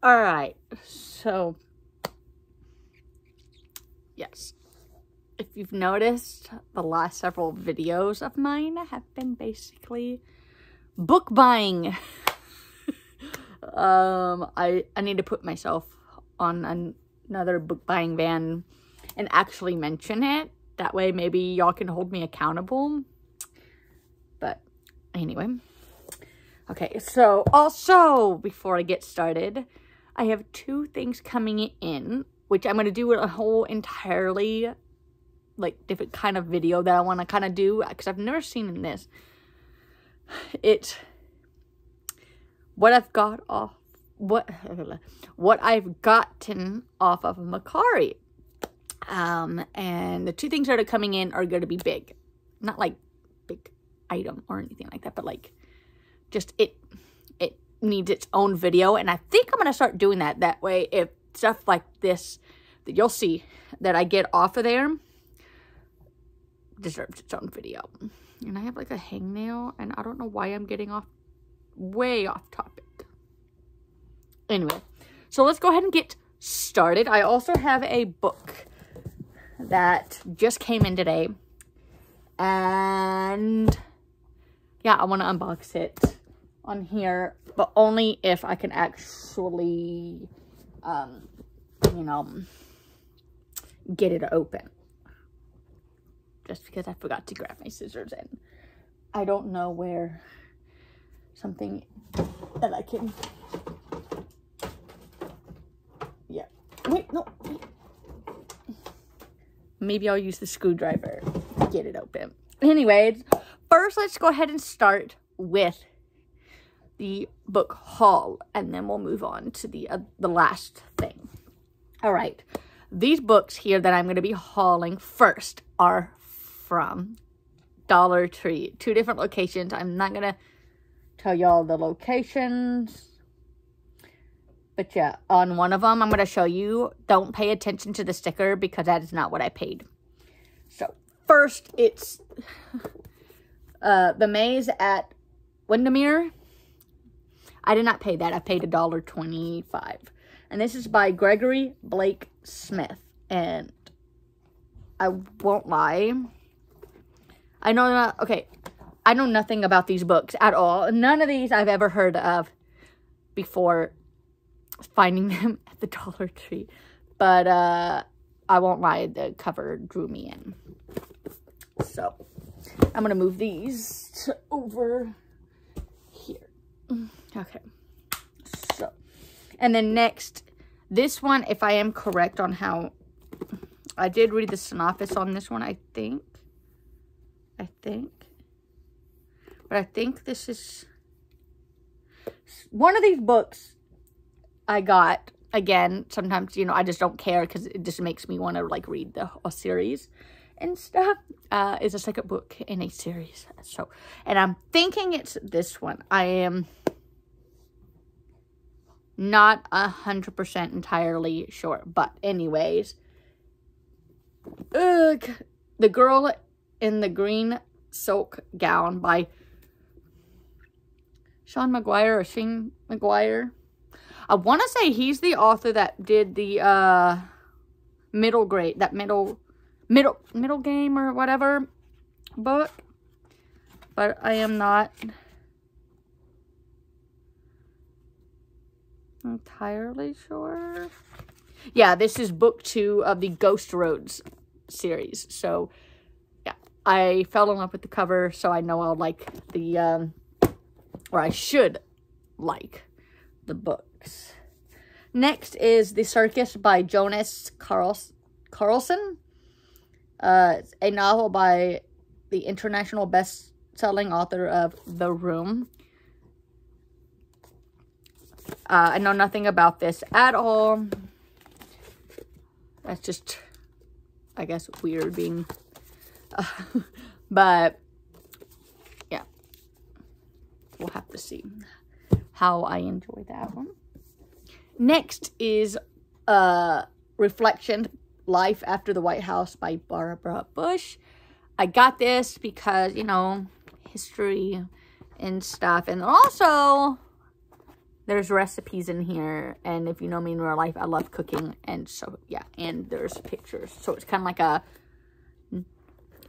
Alright, so, yes. If you've noticed, the last several videos of mine have been basically book buying. I need to put myself on another book buying ban and actually mention it. That way maybe y'all can hold me accountable. But anyway. Okay, so also before I get started, I have 2 things coming in, which I'm going to do a whole entirely like different kind of video that I want to kind of do because I've never seen this. It's what I've got off, what I've gotten off of Mcguire. And the 2 things that are coming in are going to be big. Not like big item or anything like that, but like just it needs its own video. And I think I'm going to start doing that. That way, if stuff like this that you'll see that I get off of there deserves its own video. And I have like a hangnail, and I don't know why I'm getting way off topic. Anyway, so let's go ahead and get started. I also have a book that just came in today, and yeah, I want to unbox it on here, but only if I can actually, you know, get it open. Just because I forgot to grab my scissors, and I don't know where something that I can, yeah, wait, no, wait. Maybe I'll use the screwdriver to get it open. Anyways, first let's go ahead and start with the book haul, and then we'll move on to the last thing. All right, these books here that I'm going to be hauling first are from Dollar Tree. 2 different locations. I'm not going to tell y'all the locations, but yeah, on one of them I'm going to show you. Don't pay attention to the sticker because that is not what I paid. So first, it's The Maze at Windermere. I did not pay that. I paid $1.25. And this is by Gregory Blake Smith. And I won't lie, I know nothing about these books at all. None of these I've ever heard of before finding them at the Dollar Tree. But I won't lie, the cover drew me in. So I'm going to move these to over here. Okay. So, and then next, this one, if I am correct on how, I did read the synopsis on this one, I think. But I think this is one of these books I got. Again, sometimes, you know, I just don't care because it just makes me want to, like, read a series and stuff. Is a second book in a series. So, and I'm thinking it's this one. I am not 100% entirely sure. But anyways, The Girl in the Green Silk Gown by Sean Mcguire or Shane Mcguire. I want to say he's the author that did the middle game or whatever book, but I am not entirely sure. Yeah, this is book 2 of the Ghost Roads series. So yeah, I fell in love with the cover, so I know I'll like the or I should like the books. Next is The Circus by Jonas Carlson. It's a novel by the international best-selling author of The Room. I know nothing about this at all. That's just, I guess, weird being... but, yeah. We'll have to see how I enjoy that one. Next is Reflection, Life After the White House by Barbara Bush. I got this because, you know, history and stuff. And also, there's recipes in here. And if you know me in real life, I love cooking. And so, yeah. And there's pictures. So it's kind of like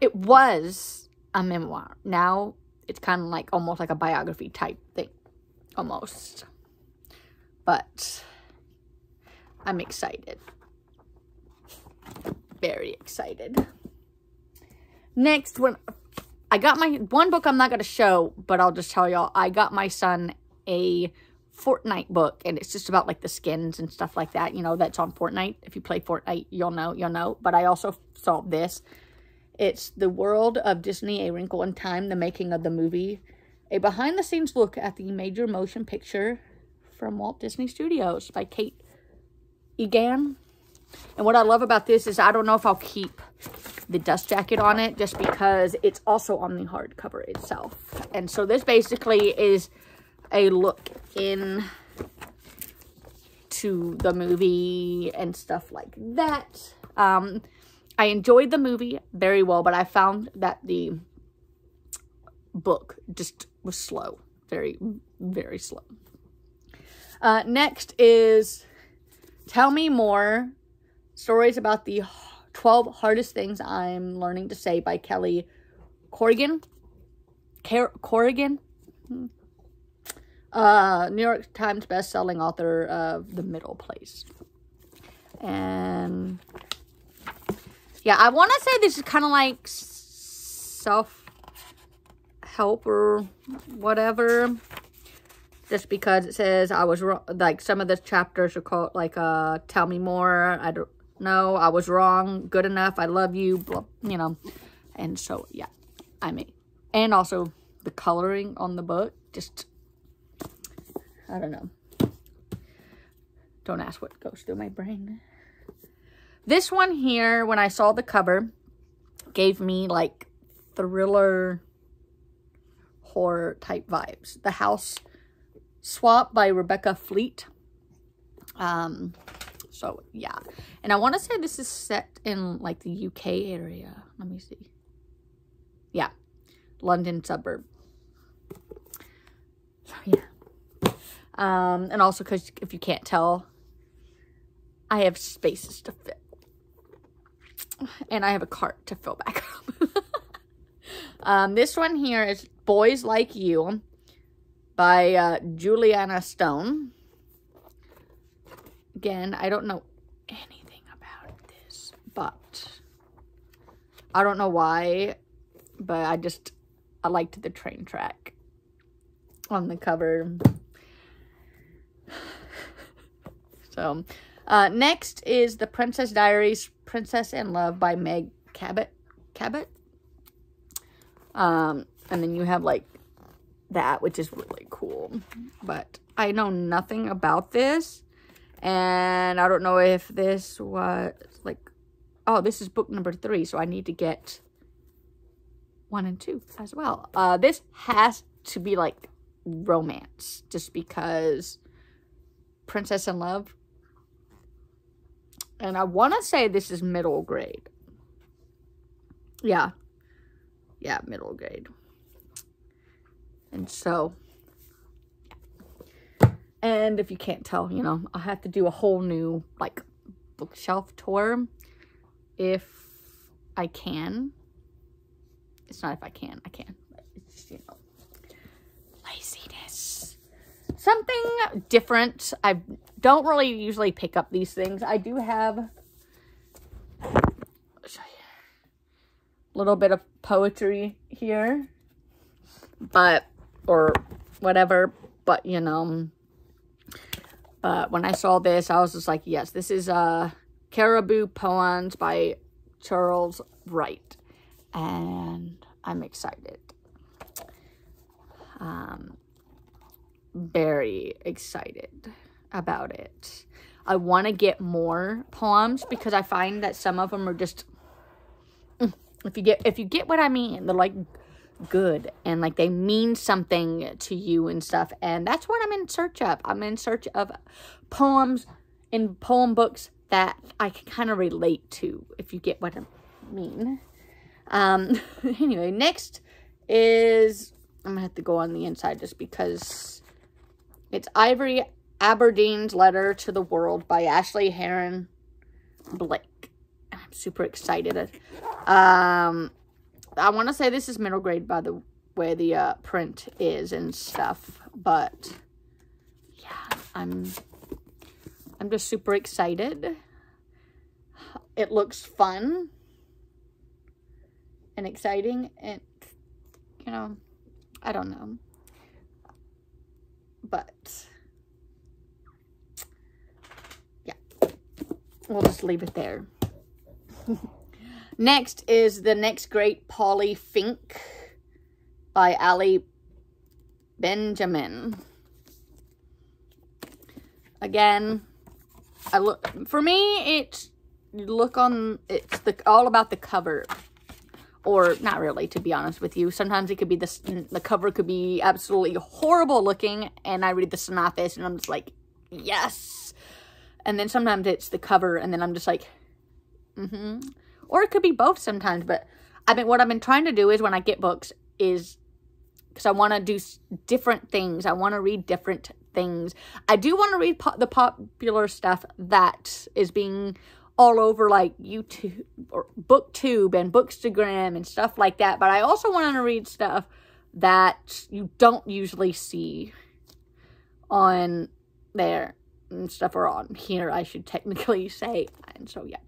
it was a memoir. Now it's kind of like almost like a biography type thing. Almost. But I'm excited. Very excited. Next, when I got my one book I'm not going to show, but I'll just tell y'all, I got my son a Fortnight book, and it's just about like the skins and stuff like that, you know, that's on Fortnite. If you play Fortnite, you'll know. But I also saw this. It's The World of Disney, A Wrinkle in Time, the making of the movie. A behind-the-scenes look at the major motion picture from Walt Disney Studios by Kate Egan. And what I love about this is I don't know if I'll keep the dust jacket on it just because it's also on the hardcover itself. And so this basically is a look in to the movie and stuff like that. I enjoyed the movie very well, but I found that the book just was slow. Very, very slow. Next is Tell Me More. Stories about the 12 Hardest Things I'm Learning to Say by Kelly Corgan. Corgan? New York Times best-selling author of The Middle Place. And yeah, I want to say this is kind of like self-help or whatever. Just because it says I was wrong. Like some of the chapters are called like Tell Me More. I don't know. I was wrong. Good enough. I love you. Blah, you know. And so yeah, and also the coloring on the book. Just I don't know. Don't ask what goes through my brain. This one here, when I saw the cover, gave me like thriller horror type vibes. The House Swap by Rebecca Fleet. So yeah. And I want to say this is set in like the UK area. Let me see. Yeah. London suburb. So yeah. And also because if you can't tell, I have spaces to fit. And I have a cart to fill back up. This one here is Boys Like You by Juliana Stone. Again, I don't know anything about this, but I don't know why, but I liked the train track on the cover. So, next is The Princess Diaries, Princess in Love by Meg Cabot. And then you have like that, which is really cool. But I know nothing about this. And I don't know if this was like, oh, this is book number 3. So I need to get 1 and 2 as well. This has to be like romance, just because Princess in Love. And I want to say this is middle grade. Yeah. Yeah, middle grade. And so, yeah. And if you can't tell, you know, I'll have to do a whole new, like, bookshelf tour. If I can. It's not if I can. I can. It's just, you know, laziness. Something different. I don't really usually pick up these things. I do have a little bit of poetry here, but, or whatever, but, you know, but when I saw this, I was just like, yes, this is Caribou Poems by Charles Wright, and I'm excited. Very excited about it. I want to get more poems because I find that some of them are just, if you get what I mean, they're like good and like they mean something to you and stuff, and that's what I'm in search of. I'm in search of poems in poem books that I can kind of relate to, if you get what I mean. Anyway, next is, I'm gonna have to go on the inside just because It's Ivory Aberdeen's Letter to the World by Ashley Heron Blake. I'm super excited. I want to say this is middle grade by the way the print is and stuff, but yeah, I'm just super excited. It looks fun and exciting, and you know, I don't know, but yeah, we'll just leave it there. Next is The Next Great Polly Fink by Ali Benjamin. Again, for me, it's all about the cover. Or not really, to be honest with you. Sometimes it could be the cover could be absolutely horrible looking, and I read the synopsis and I'm just like, yes. And then sometimes it's the cover and then I'm just like, Or it could be both sometimes, but what I've been trying to do is when I get books is, because I want to do different things. I want to read different things. I do want to read the popular stuff that is being all over like YouTube or BookTube and Bookstagram and stuff like that. But I also want to read stuff that you don't usually see on there and stuff, or on here, I should technically say. And so, yeah,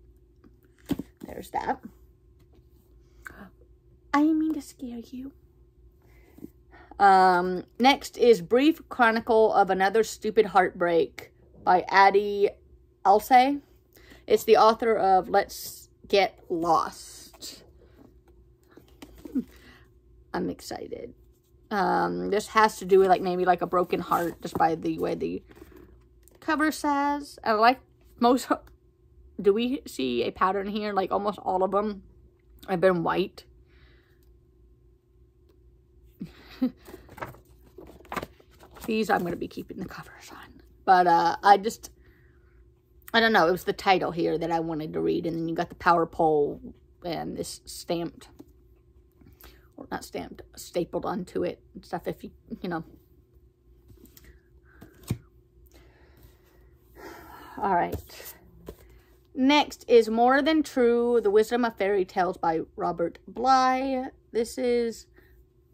there's that. I didn't mean to scare you. Next is Brief Chronicle of Another Stupid Heartbreak by Addie Alsay. It's the author of Let's Get Lost. I'm excited. This has to do with maybe a broken heart, just by the way the cover says. I like most. Do we see a pattern here? Almost all of them have been white. These I'm going to be keeping the covers on. But I don't know. It was the title here that I wanted to read. And then you got the power pole and this stamped. Or not stamped. Stapled onto it and stuff. If you know. Alright. Next is More Than True, The Wisdom of Fairy Tales by Robert Bly. This is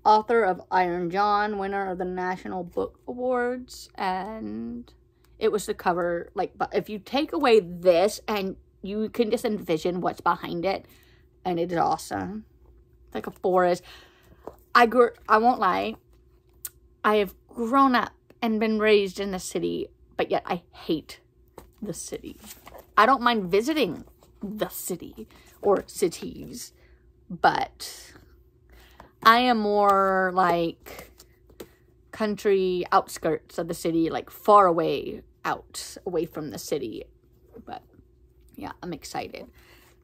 author of Iron John, winner of the National Book Awards. And it was the cover, but if you take away this and you can just envision what's behind it, and it is awesome. It's like a forest. I won't lie, I have grown up and been raised in the city, but yet I hate the city. I don't mind visiting the city or cities, but I am more country outskirts of the city, far away from the city. But yeah, I'm excited.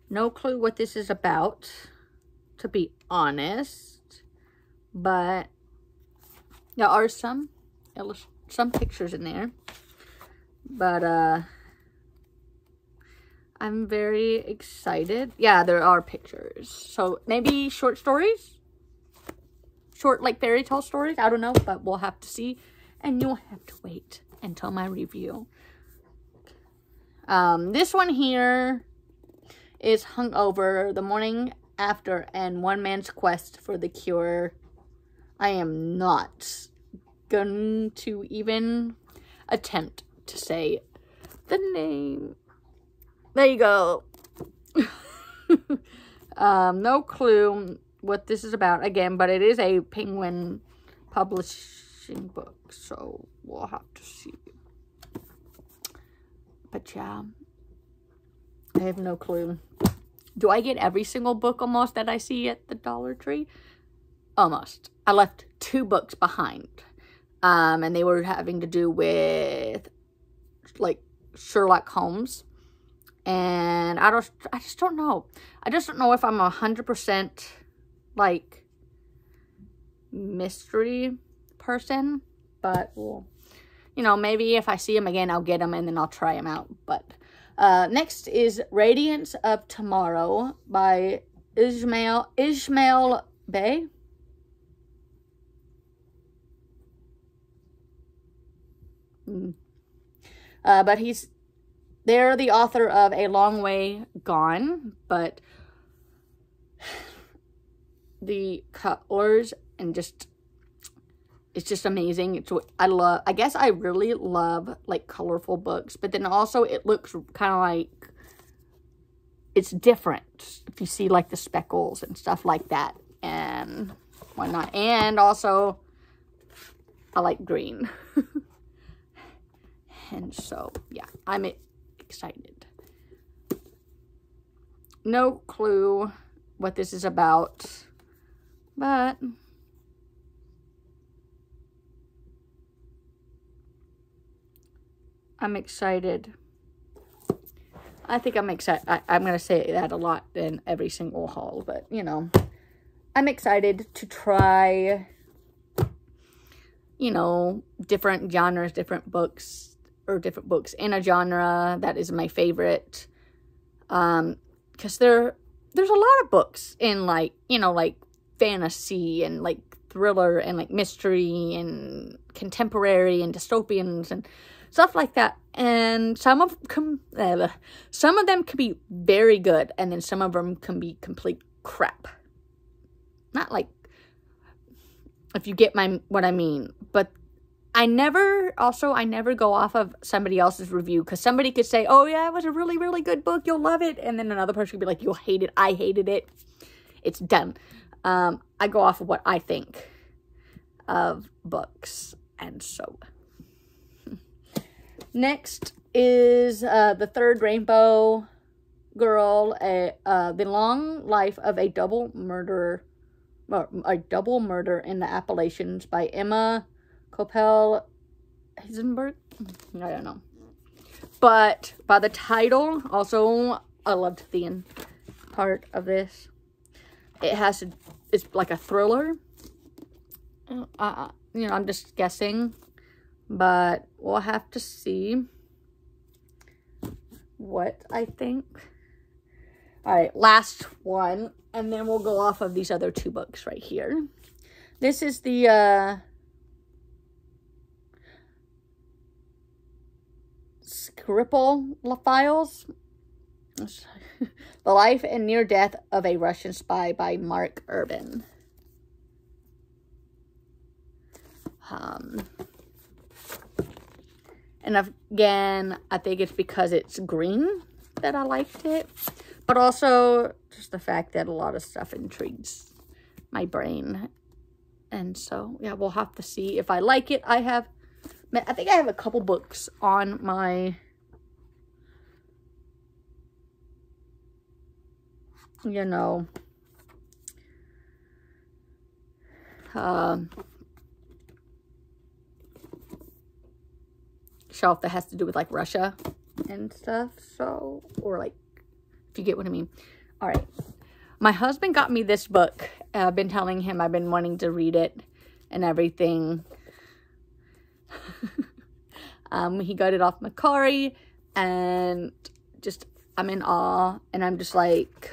No clue what this is about, to be honest, but there are some pictures in there. But I'm very excited. Yeah, there are pictures. So maybe short stories? Short, fairy tale stories? I don't know, but we'll have to see. And you'll have to wait until my review. This one here is Hungover, The Morning After, and One Man's Quest for the Cure. I am not going to even attempt to say the name. There you go. No clue what this is about again, but it is a Penguin publishing book, so we'll have to see. But yeah, I have no clue. Do I get every single book almost that I see at the Dollar Tree? Almost. I left 2 books behind, and they were having to do with Sherlock Holmes. And I just don't know. I just don't know if I'm 100% mystery person. But, well, maybe if I see them again, I'll get them and then I'll try them out. But next is Radiance of Tomorrow by Ishmael Bey. But they're the author of A Long Way Gone, but the colors and it's just amazing. It's what I guess I really love like colorful books, but then also it looks kind of like it's different if you see like the speckles and stuff like that and whatnot. And also I like green. And so yeah, I'm excited. No clue what this is about, but I'm excited. I think I'm excited. I'm going to say that a lot in every single haul, but, you know, I'm excited to try, you know, different genres, different books, or different books in a genre that is my favorite. Because there's a lot of books in, like, you know, like, fantasy and, like, thriller and, like, mystery and contemporary and dystopians and stuff like that, and some of them can be very good, and then some of them can be complete crap. Not like, if you get what I mean, but I never go off of somebody else's review, because somebody could say, oh yeah, it was a really, really good book, you'll love it, and then another person could be like, you'll hate it, I hated it, it's done. I go off of what I think of books, and so... Next is the Third Rainbow Girl, The Long Life of a Double Murder in the Appalachians by Emma Coppell Heisenberg. I don't know. But by the title, also, I loved the end part of this. It's like a thriller. You know, I'm just guessing. But we'll have to see what I think. Alright, last one. And then we'll go off of these other two books right here. This is the Scribble Files. The Life and Near Death of a Russian Spy by Mark Urban. And again, I think it's because it's green that I liked it. But also, just the fact that a lot of stuff intrigues my brain. And so, yeah, we'll have to see if I like it. I think I have a couple books on my... You know... shelf that has to do with like Russia and stuff, so, or like, if you get what I mean. All right, my husband got me this book. I've been telling him I've been wanting to read it and everything. He got it off Mcguire, and just I'm in awe, and I'm just like,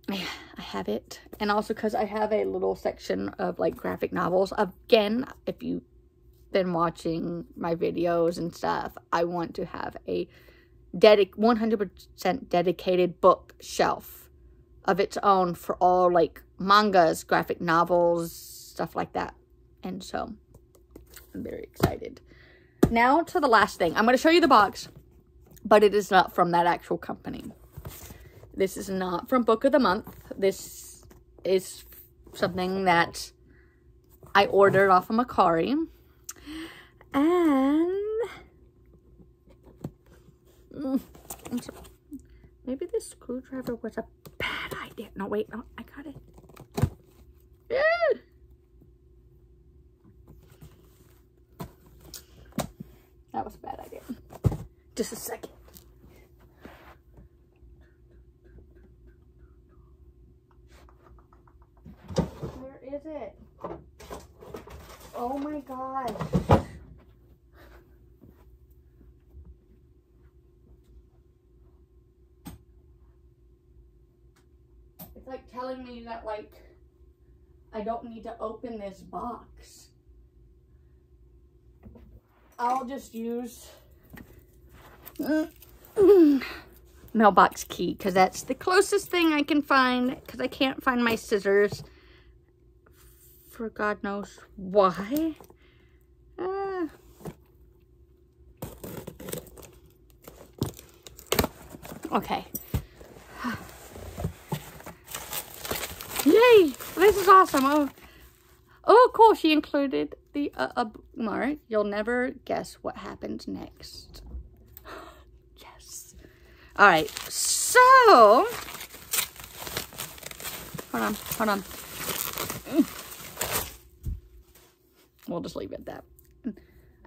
yeah, I have it. And also because I have a little section of like graphic novels. Again, if you've been watching my videos and stuff, I want to have a 100% dedicated bookshelf of its own for all like mangas, graphic novels, stuff like that. And so I'm very excited. Now to the last thing. I'm going to show you the box, but it is not from that actual company. This is not from Book of the Month. This is something that I ordered off of Mcguire. And I'm sorry. Maybe this screwdriver was a bad idea. No, wait. No, I got it. Yeah. That was a bad idea. Just a second. Where is it? Oh my gosh. It's like telling me that, like, I don't need to open this box. I'll just use mailbox key, because that's the closest thing I can find, because I can't find my scissors for God knows why. Okay. Yay! This is awesome. Oh, cool. She included the mark. You'll never guess what happens next. Yes. All right. So, hold on. We'll just leave it at that.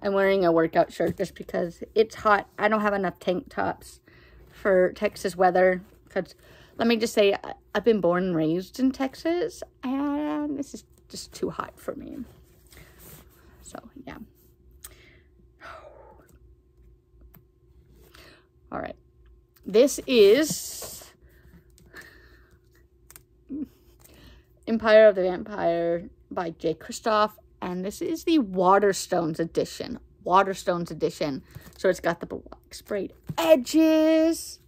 I'm wearing a workout shirt just because it's hot. I don't have enough tank tops for Texas weather, because let me just say, I've been born and raised in Texas, and this is just too hot for me. So, yeah. All right. This is Empire of the Vampire by J. Kristoff, and this is the Waterstones edition. Waterstones edition. So it's got the black sprayed edges.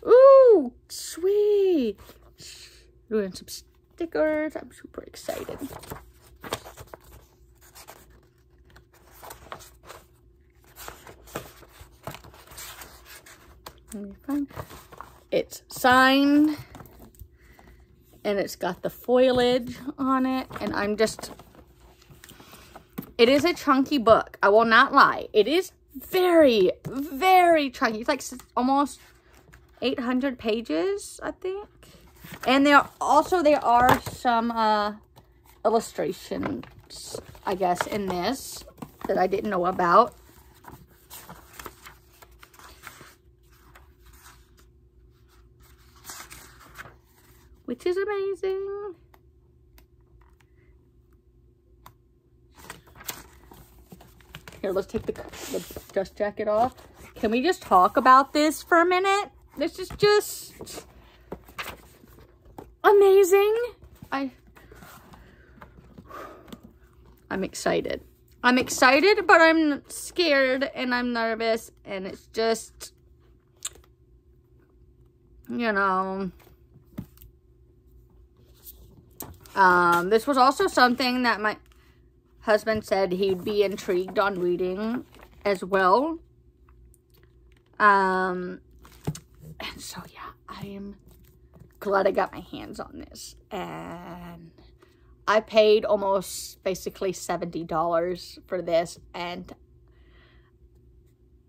Ooh, sweet. Doing some stickers. I'm super excited. It's signed, and it's got the foliage on it, and I'm just, it is a chunky book. I will not lie. It is very, very chunky. It's like almost 800 pages, I think. And there are some illustrations, I guess, in this that I didn't know about. Which is amazing. Here, let's take the dust jacket off. Can we just talk about this for a minute? This is just amazing. I'm excited. I'm excited, but I'm scared and I'm nervous, and it's just, you know. This was also something that my husband said he'd be intrigued on reading as well. And so, yeah, I am glad I got my hands on this. And I paid almost basically $70 for this, and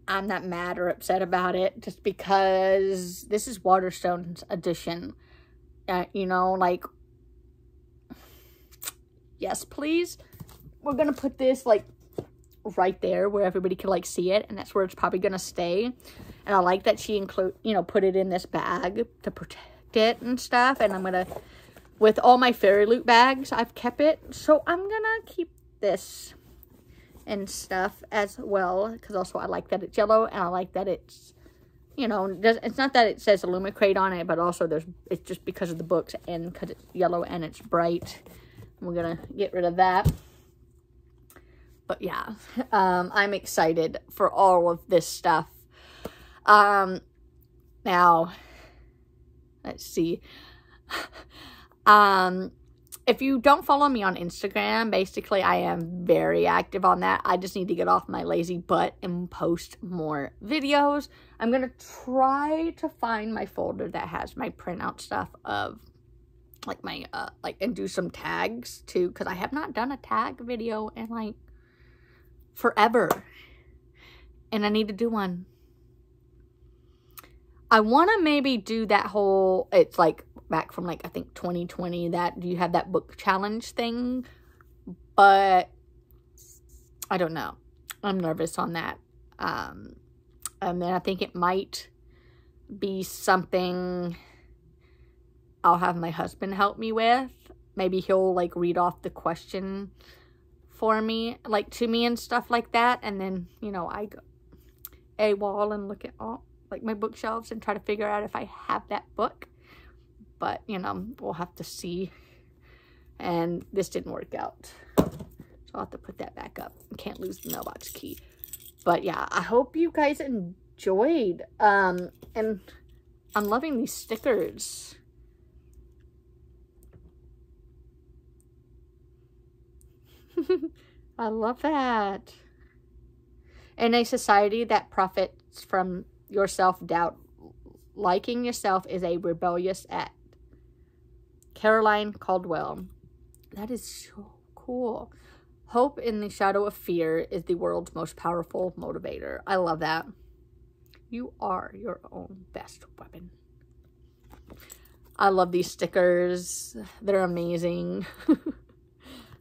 I'm not mad or upset about it, just because this is Waterstone's edition. You know, like, yes, please. We're going to put this, like, right there where everybody can, like, see it. And that's where it's probably going to stay. And I like that she put it in this bag to protect it and stuff. And I'm going to, with all my Fairy Loot bags, I've kept it. So I'm going to keep this and stuff as well. Because also I like that it's yellow. And I like that it's, you know, it's not that it says Illumicrate on it. But also it's just because of the books and because it's yellow and it's bright. We're going to get rid of that. But yeah, I'm excited for all of this stuff. Now, let's see. If you don't follow me on Instagram, basically I am very active on that. I just need to get off my lazy butt and post more videos. I'm going to try to find my folder that has my printout stuff of like my, and do some tags too, because I have not done a tag video in like forever, and I need to do one. I want to maybe do that whole, it's like back from like, I think 2020, that you have that book challenge thing, but I don't know. I'm nervous on that. And then I think it might be something I'll have my husband help me with. Maybe he'll like read off the question for me, like to me and stuff like that. And then, you know, I go AWOL and look at all like my bookshelves and try to figure out if I have that book. But, you know, we'll have to see. And this didn't work out. So I'll have to put that back up. I can't lose the mailbox key. But yeah, I hope you guys enjoyed. And I'm loving these stickers. I love that. In a society that profits from your self-doubt, liking yourself is a rebellious act. Caroline Caldwell. That is so cool. Hope in the shadow of fear is the world's most powerful motivator. I love that. You are your own best weapon. I love these stickers. They're amazing.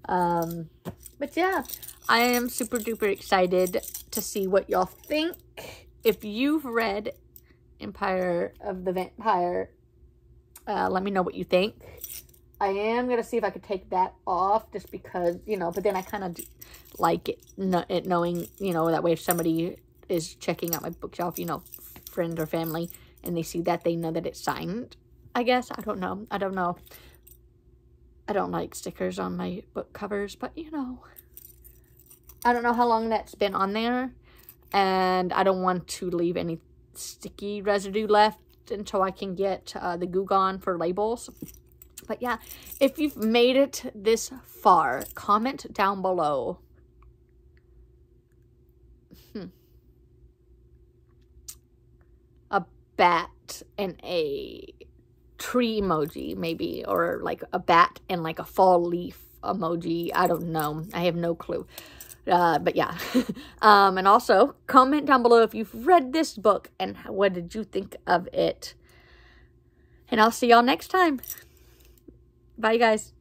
But yeah, I am super duper excited to see what y'all think. If you've read Empire of the Vampire, let me know what you think. I am going to see if I could take that off just because, you know, but then I kind of like it knowing, you know, that way if somebody is checking out my bookshelf, you know, friend or family, and they see that, they know that it's signed, I guess. I don't know. I don't know. I don't like stickers on my book covers, but, you know, I don't know how long that's been on there, and I don't want to leave any sticky residue left until I can get the Goo Gone for labels. But yeah, if you've made it this far, comment down below. A bat and a tree emoji, maybe, or like a bat and like a fall leaf emoji. I don't know. I have no clue. But yeah. And also, comment down below if you've read this book and what did you think of it. And I'll see y'all next time. Bye, guys.